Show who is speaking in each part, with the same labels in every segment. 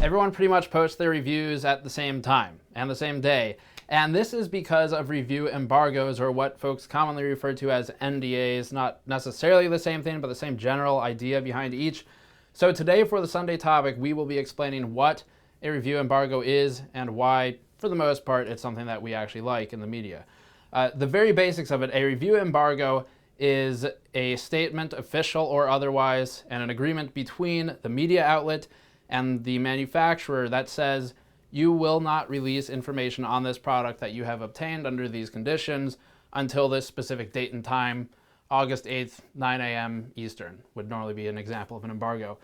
Speaker 1: everyone pretty much posts their reviews at the same time and the same day. And this is because of review embargoes, or what folks commonly refer to as NDAs. Not necessarily the same thing, but the same general idea behind each. So today for the Sunday topic, we will be explaining what a review embargo is and why, for the most part, it's something that we actually like in the media. The very basics of it: a review embargo is a statement, official or otherwise, and an agreement between the media outlet and the manufacturer that says you will not release information on this product that you have obtained under these conditions until this specific date and time. August 8th, 9 a.m. Eastern would normally be an example of an embargo.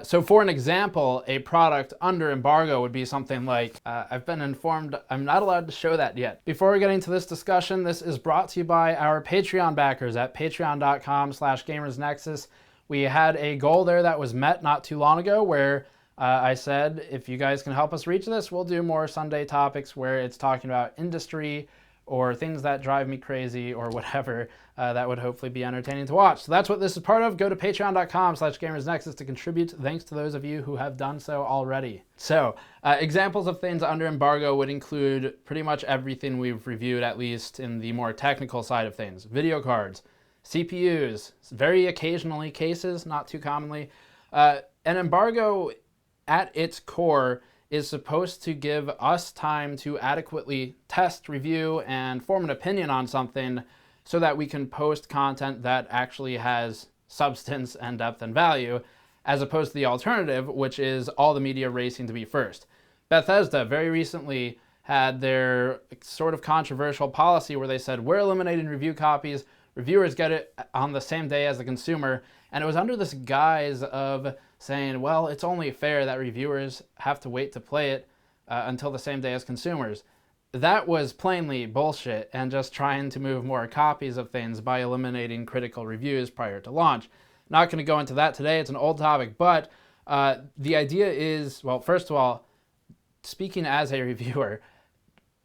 Speaker 1: So for an example, a product under embargo would be something like, I've been informed I'm not allowed to show that yet. Before we get into this discussion, this is brought to you by our Patreon backers at patreon.com/gamersnexus. We had a goal there that was met not too long ago where I said, if you guys can help us reach this, we'll do more Sunday topics where it's talking about industry or things that drive me crazy or whatever that would hopefully be entertaining to watch. So that's what this is part of. Go to patreon.com/gamersnexus to contribute. Thanks to those of you who have done so already. So examples of things under embargo would include pretty much everything we've reviewed, at least in the more technical side of things. Video cards, CPUs, very occasionally cases, not too commonly. An embargo at its core is supposed to give us time to adequately test, review, and form an opinion on something so that we can post content that actually has substance and depth and value, as opposed to the alternative, which is all the media racing to be first. Bethesda very recently had their sort of controversial policy where they said, we're eliminating review copies, reviewers get it on the same day as the consumer, and it was under this guise of saying, well, it's only fair that reviewers have to wait to play it until the same day as consumers. That was plainly bullshit and just trying to move more copies of things by eliminating critical reviews prior to launch. Not going to go into that today, it's an old topic, but the idea is, well, first of all, speaking as a reviewer,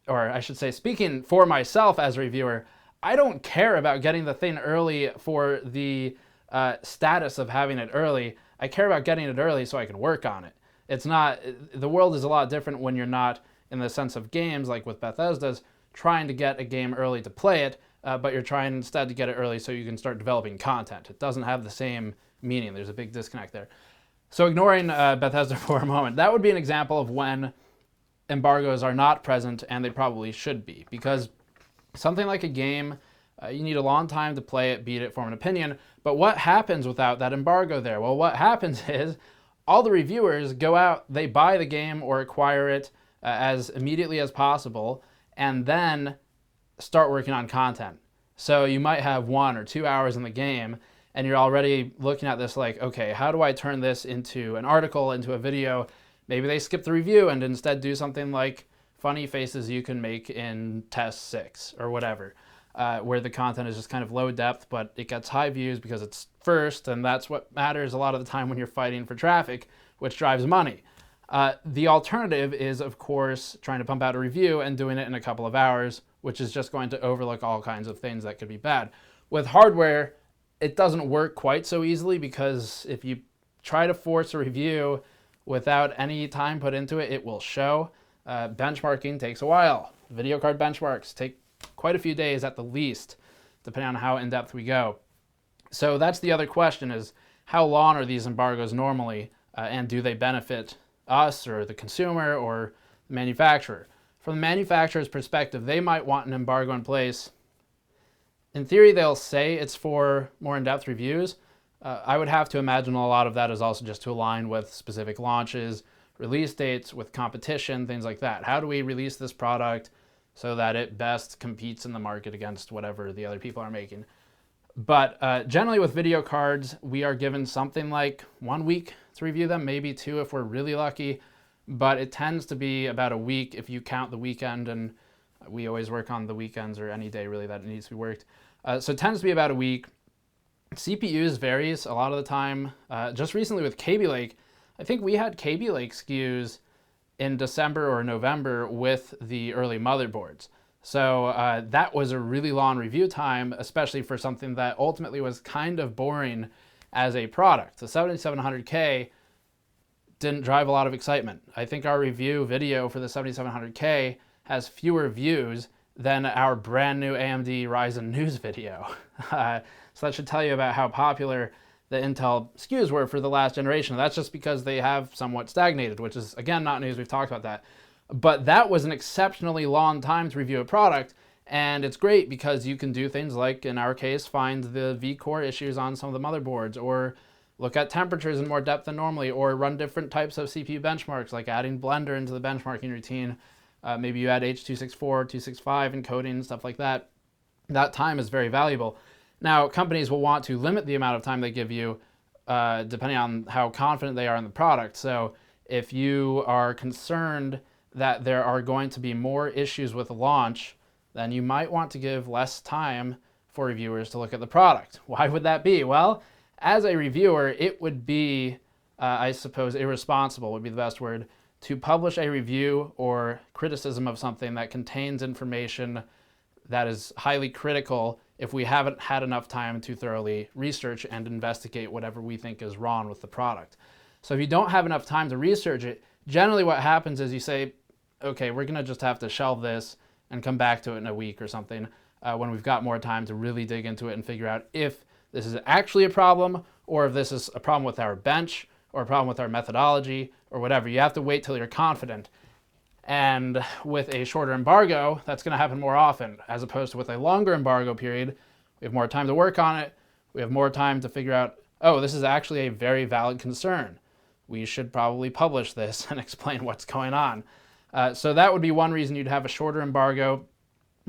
Speaker 1: or I should say speaking for myself as a reviewer, I don't care about getting the thing early for the status of having it early. I care about getting it early so I can work on it. It's not, the world is a lot different when you're not, in the sense of games, like with Bethesda's, trying to get a game early to play it, but you're trying instead to get it early so you can start developing content. It doesn't have the same meaning. There's a big disconnect there. So ignoring Bethesda for a moment, that would be an example of when embargoes are not present, and they probably should be, because something like a game, you need a long time to play it, beat it, form an opinion. But what happens without that embargo there? Well, what happens is all the reviewers go out, they buy the game or acquire it as immediately as possible, and then start working on content. So you might have 1 or 2 hours in the game, and you're already looking at this like, okay, how do I turn this into an article, into a video? Maybe they skip the review and instead do something like funny faces you can make in test 6 or whatever. Where the content is just kind of low depth, but it gets high views because it's first, and that's what matters a lot of the time when you're fighting for traffic, which drives money. The alternative is, of course, trying to pump out a review and doing it in a couple of hours, which is just going to overlook all kinds of things that could be bad. With hardware, it doesn't work quite so easily, because if you try to force a review without any time put into it, it will show. Benchmarking takes a while. Video card benchmarks take quite a few days at the least, depending on how in-depth we go. So that's the other question, is how long are these embargoes normally, and do they benefit us or the consumer or the manufacturer? From the manufacturer's perspective, they might want an embargo in place. In theory, they'll say it's for more in-depth reviews. I would have to imagine a lot of that is also just to align with specific launches, release dates, with competition, things like that. How do we release this product so that it best competes in the market against whatever the other people are making? But generally with video cards, we are given something like 1 week to review them, maybe 2 if we're really lucky, but it tends to be about a week if you count the weekend, and we always work on the weekends or any day really that it needs to be worked. So it tends to be about a week. CPUs varies a lot of the time. Just recently with Kaby Lake, I think we had Kaby Lake SKUs in December or November with the early motherboards. So that was a really long review time, especially for something that ultimately was kind of boring as a product. The 7700K didn't drive a lot of excitement. I think our review video for the 7700K has fewer views than our brand new AMD Ryzen news video. So that should tell you about how popular the Intel SKUs were for the last generation. That's just because they have somewhat stagnated, which is, again, not news. We've talked about that. But that was an exceptionally long time to review a product, and it's great because you can do things like, in our case, find the V-core issues on some of the motherboards, or look at temperatures in more depth than normally, or run different types of CPU benchmarks, like adding Blender into the benchmarking routine. Maybe you add H.264, 265 encoding, stuff like that. That time is very valuable. Now, companies will want to limit the amount of time they give you depending on how confident they are in the product. So if you are concerned that there are going to be more issues with launch, then you might want to give less time for reviewers to look at the product. Why would that be? Well, as a reviewer, it would be, I suppose, irresponsible would be the best word, to publish a review or criticism of something that contains information that is highly critical if we haven't had enough time to thoroughly research and investigate whatever we think is wrong with the product. So if you don't have enough time to research it, generally what happens is you say, okay, we're going to just have to shelve this and come back to it in a week or something when we've got more time to really dig into it and figure out if this is actually a problem or if this is a problem with our bench or a problem with our methodology or whatever. You have to wait till you're confident. And with a shorter embargo, that's going to happen more often, as opposed to with a longer embargo period. We have more time to work on it. We have more time to figure out, oh, this is actually a very valid concern. We should probably publish this and explain what's going on. So that would be one reason you'd have a shorter embargo,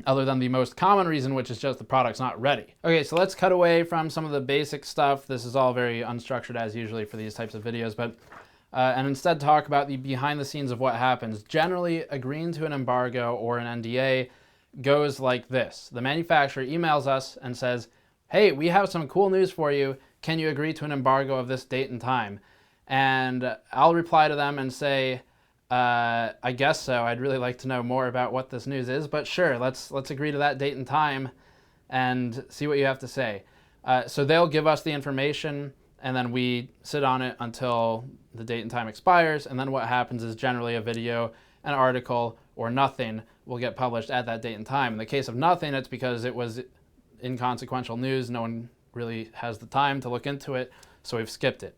Speaker 1: other than the most common reason, which is just the product's not ready. Okay, so let's cut away from some of the basic stuff. This is all very unstructured as usually for these types of videos, but and instead talk about the behind the scenes of what happens. Generally, agreeing to an embargo or an NDA goes like this. The manufacturer emails us and says, hey, we have some cool news for you. Can you agree to an embargo of this date and time? And I'll reply to them and say, I guess so. I'd really like to know more about what this news is, but sure, let's agree to that date and time and see what you have to say. So they'll give us the information, and then we sit on it until the date and time expires, and then what happens is generally a video, an article, or nothing will get published at that date and time. In the case of nothing, it's because it was inconsequential news. No one really has the time to look into it, so we've skipped it.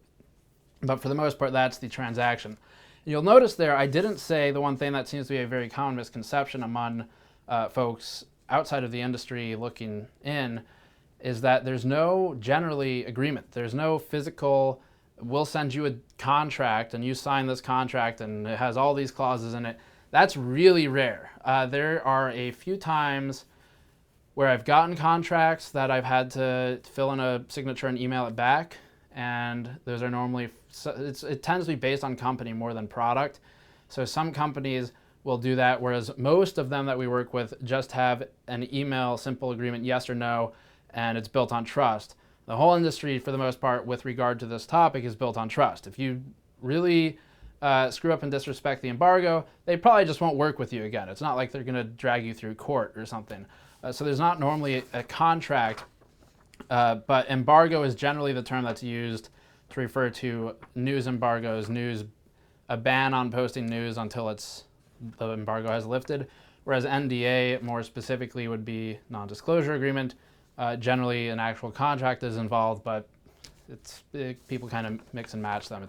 Speaker 1: But for the most part, that's the transaction. You'll notice there, I didn't say the one thing that seems to be a very common misconception among folks outside of the industry looking in, is that there's no generally agreement. There's no physical, we'll send you a contract and you sign this contract and it has all these clauses in it. That's really rare. There are a few times where I've gotten contracts that I've had to fill in a signature and email it back, and those are normally, it tends to be based on company more than product. So some companies will do that, whereas most of them that we work with just have an email simple agreement, yes or no, and it's built on trust. The whole industry, for the most part, with regard to this topic, is built on trust. If you really screw up and disrespect the embargo, they probably just won't work with you again. It's not like they're going to drag you through court or something. So there's not normally a contract, but embargo is generally the term that's used to refer to news embargoes, a ban on posting news until the embargo has lifted, whereas NDA more specifically would be non-disclosure agreement. Generally an actual contract is involved, but people kind of mix and match them.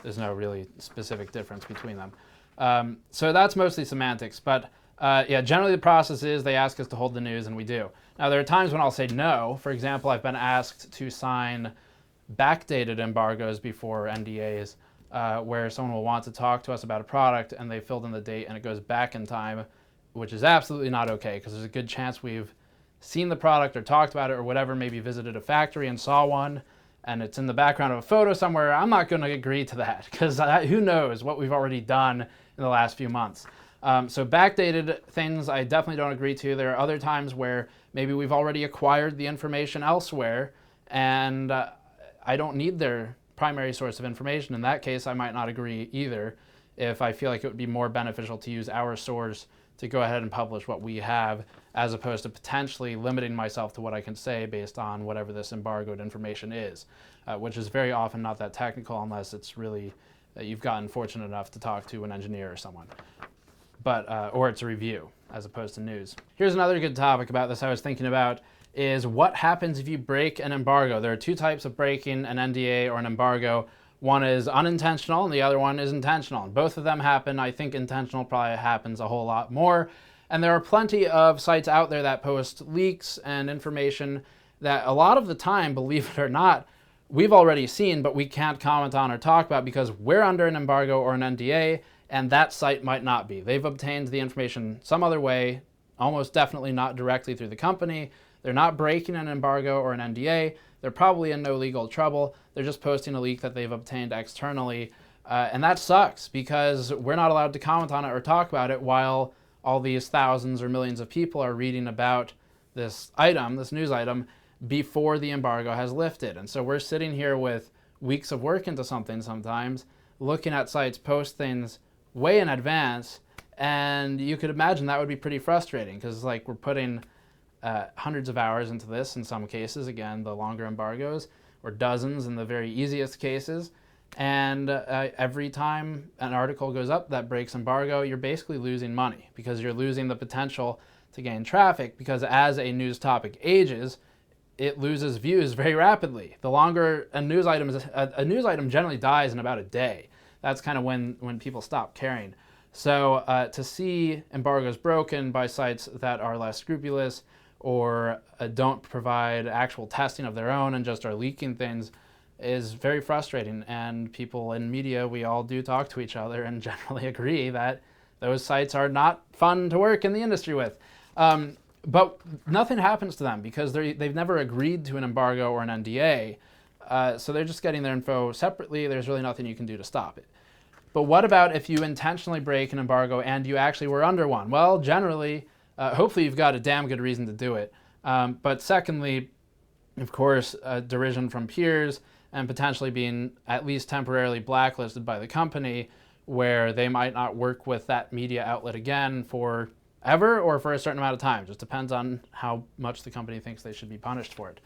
Speaker 1: There's no really specific difference between them. So that's mostly semantics, but yeah, generally the process is they ask us to hold the news and we do. Now there are times when I'll say no. For example, I've been asked to sign backdated embargoes before NDAs, where someone will want to talk to us about a product and they filled in the date and it goes back in time, which is absolutely not okay, because there's a good chance we've seen the product or talked about it or whatever, maybe visited a factory and saw one and it's in the background of a photo somewhere. I'm not going to agree to that, because who knows what we've already done in the last few months. So backdated things I definitely don't agree to. There are other times where maybe we've already acquired the information elsewhere and I don't need their primary source of information. In that case, I might not agree either, if I feel like it would be more beneficial to use our source to go ahead and publish what we have, as opposed to potentially limiting myself to what I can say based on whatever this embargoed information is, which is very often not that technical unless it's really that you've gotten fortunate enough to talk to an engineer or someone. But, or it's a review as opposed to news. Here's another good topic about this I was thinking about is what happens if you break an embargo. There are two types of breaking an NDA or an embargo. One is unintentional and the other one is intentional. Both of them happen. I think intentional probably happens a whole lot more. And there are plenty of sites out there that post leaks and information that a lot of the time, believe it or not, we've already seen, but we can't comment on or talk about because we're under an embargo or an NDA, and that site might not be. They've obtained the information some other way, almost definitely not directly through the company. They're not breaking an embargo or an NDA. They're probably in no legal trouble. They're just posting a leak that they've obtained externally. And that sucks because we're not allowed to comment on it or talk about it while all these thousands or millions of people are reading about this item, this news item, before the embargo has lifted. And so we're sitting here with weeks of work into something sometimes, looking at sites post things way in advance, and you could imagine that would be pretty frustrating because like we're putting hundreds of hours into this in some cases, again, the longer embargoes, or dozens in the very easiest cases. And every time an article goes up that breaks embargo, you're basically losing money because you're losing the potential to gain traffic because as a news topic ages, it loses views very rapidly. The longer a news item is, a news item generally dies in about a day. That's kind of when people stop caring. So to see embargoes broken by sites that are less scrupulous or don't provide actual testing of their own and just are leaking things is very frustrating. And people in media, we all do talk to each other and generally agree that those sites are not fun to work in the industry with. But nothing happens to them because they've never agreed to an embargo or an NDA. So they're just getting their info separately. There's really nothing you can do to stop it. But what about if you intentionally break an embargo and you actually were under one? Well, generally, hopefully you've got a damn good reason to do it. But secondly, of course, derision from peers and potentially being at least temporarily blacklisted by the company where they might not work with that media outlet again for ever or for a certain amount of time. Just depends on how much the company thinks they should be punished for it.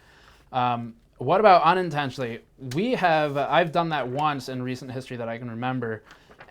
Speaker 1: What about unintentionally? I've done that once in recent history that I can remember,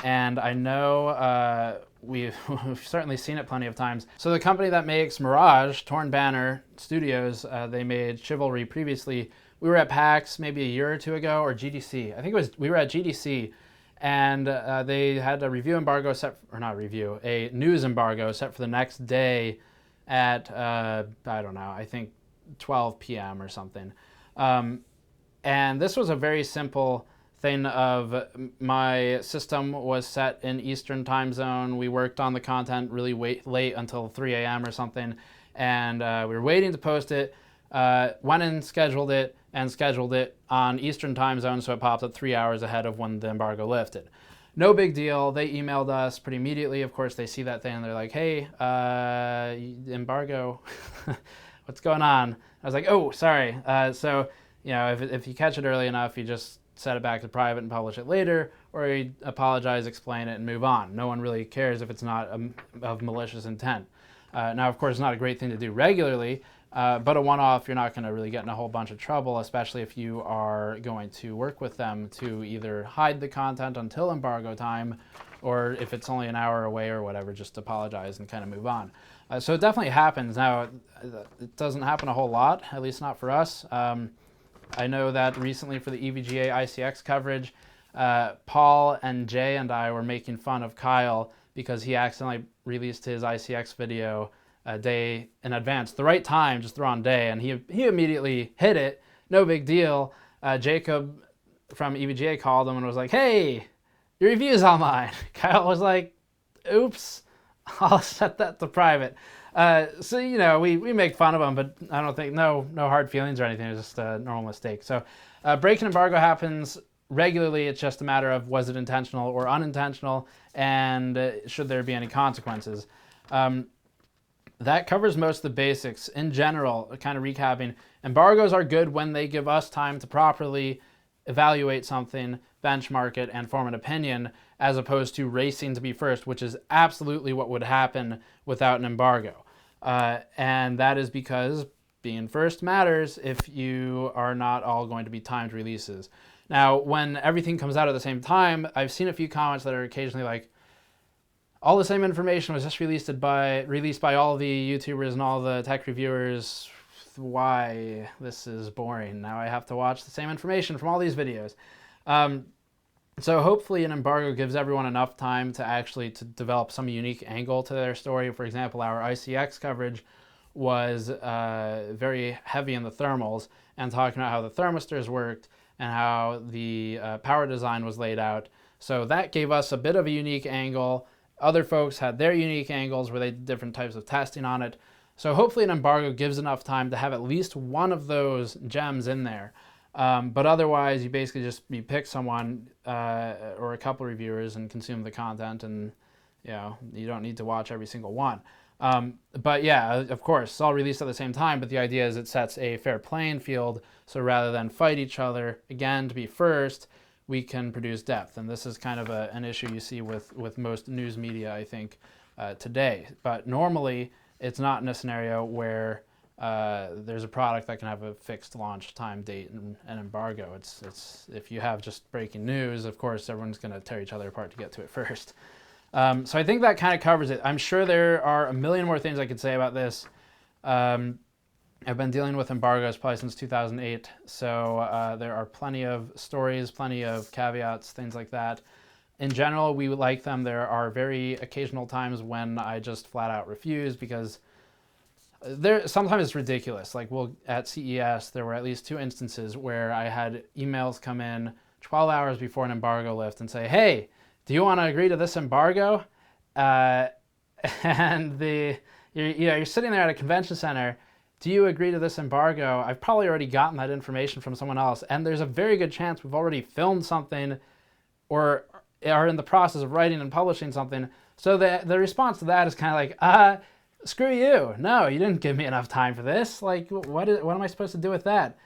Speaker 1: and I know we've certainly seen it plenty of times. So the company that makes Mirage, Torn Banner Studios, they made Chivalry previously. We were at PAX maybe a year or two ago, or GDC. I think we were at GDC, and they had a review embargo a news embargo set for the next day at, I don't know, I think 12 p.m. or something. And this was a very simple thing of my system was set in Eastern time zone. We worked on the content really late until 3 a.m. or something, and we were waiting to post it, went and scheduled it on Eastern time zone, so it popped up 3 hours ahead of when the embargo lifted. No big deal. They emailed us pretty immediately. Of course, they see that thing and they're like, hey, embargo, what's going on? I was like, oh, sorry. So, you know, if you catch it early enough, you just set it back to private and publish it later, or you apologize, explain it, and move on. No one really cares if it's not of malicious intent. Now, of course, it's not a great thing to do regularly, but a one-off, you're not going to really get in a whole bunch of trouble, especially if you are going to work with them to either hide the content until embargo time, or if it's only an hour away or whatever, just apologize and kind of move on. So it definitely happens. Now, it doesn't happen a whole lot, at least not for us. I know that recently for the EVGA ICX coverage, Paul and Jay and I were making fun of Kyle because he accidentally released his ICX video a day in advance, the right time, just the wrong day, and he immediately hit it, no big deal. Jacob from EVGA called him and was like, hey, your review's online. Kyle was like, oops, I'll set that to private. So, you know, we make fun of him, but I don't think, no hard feelings or anything. It's just a normal mistake. So break an embargo happens regularly. It's just a matter of was it intentional or unintentional, and should there be any consequences. That covers most of the basics. In general, kind of recapping, embargoes are good when they give us time to properly evaluate something, benchmark it, and form an opinion, as opposed to racing to be first, which is absolutely what would happen without an embargo. And that is because being first matters if you are not all going to be timed releases. Now, when everything comes out at the same time, I've seen a few comments that are occasionally like, all the same information was just released by all the YouTubers and all the tech reviewers. Why? This is boring. Now I have to watch the same information from all these videos. So hopefully an embargo gives everyone enough time to actually develop some unique angle to their story. For example, our ICX coverage was very heavy in the thermals and talking about how the thermistors worked and how the power design was laid out. So that gave us a bit of a unique angle. Other folks had their unique angles where they did different types of testing on it. So hopefully an embargo gives enough time to have at least one of those gems in there. But otherwise, you basically you pick someone or a couple reviewers and consume the content, and you don't need to watch every single one. But yeah, of course, it's all released at the same time, but the idea is it sets a fair playing field. So rather than fight each other, again, to be first, we can produce depth. And this is kind of an issue you see with most news media, I think, today. But normally, it's not in a scenario where there's a product that can have a fixed launch time, date, and an embargo. It's if you have just breaking news, of course, everyone's going to tear each other apart to get to it first. So I think that kind of covers it. I'm sure there are a million more things I could say about this. I've been dealing with embargoes probably since 2008, so there are plenty of stories, plenty of caveats, things like that. In general, we would like them. There are very occasional times when I just flat out refuse because sometimes it's ridiculous. Like at CES, there were at least 2 instances where I had emails come in 12 hours before an embargo lift and say, hey, do you want to agree to this embargo? And you're sitting there at a convention center. Do you agree to this embargo? I've probably already gotten that information from someone else, and there's a very good chance we've already filmed something or are in the process of writing and publishing something. So the response to that is kind of like, screw you. No, you didn't give me enough time for this. Like, what am I supposed to do with that?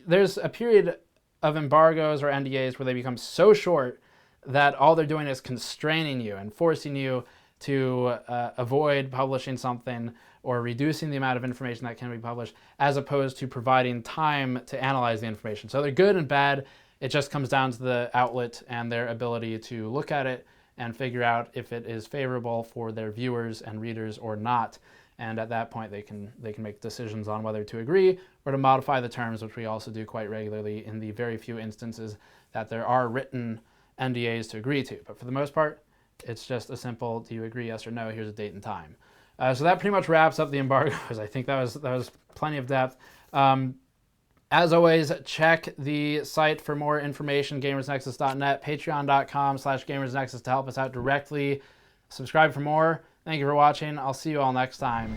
Speaker 1: There's a period of embargoes or NDAs where they become so short that all they're doing is constraining you and forcing you to avoid publishing something or reducing the amount of information that can be published, as opposed to providing time to analyze the information. So they're good and bad. It just comes down to the outlet and their ability to look at it and figure out if it is favorable for their viewers and readers or not. And at that point, they can make decisions on whether to agree or to modify the terms, which we also do quite regularly in the very few instances that there are written NDAs to agree to. But for the most part, it's just a simple, do you agree, yes or no, here's a date and time. So that pretty much wraps up the embargoes. I think that was plenty of depth. As always, check the site for more information, gamersnexus.net, patreon.com/gamersnexus to help us out directly. Subscribe for more. Thank you for watching. I'll see you all next time.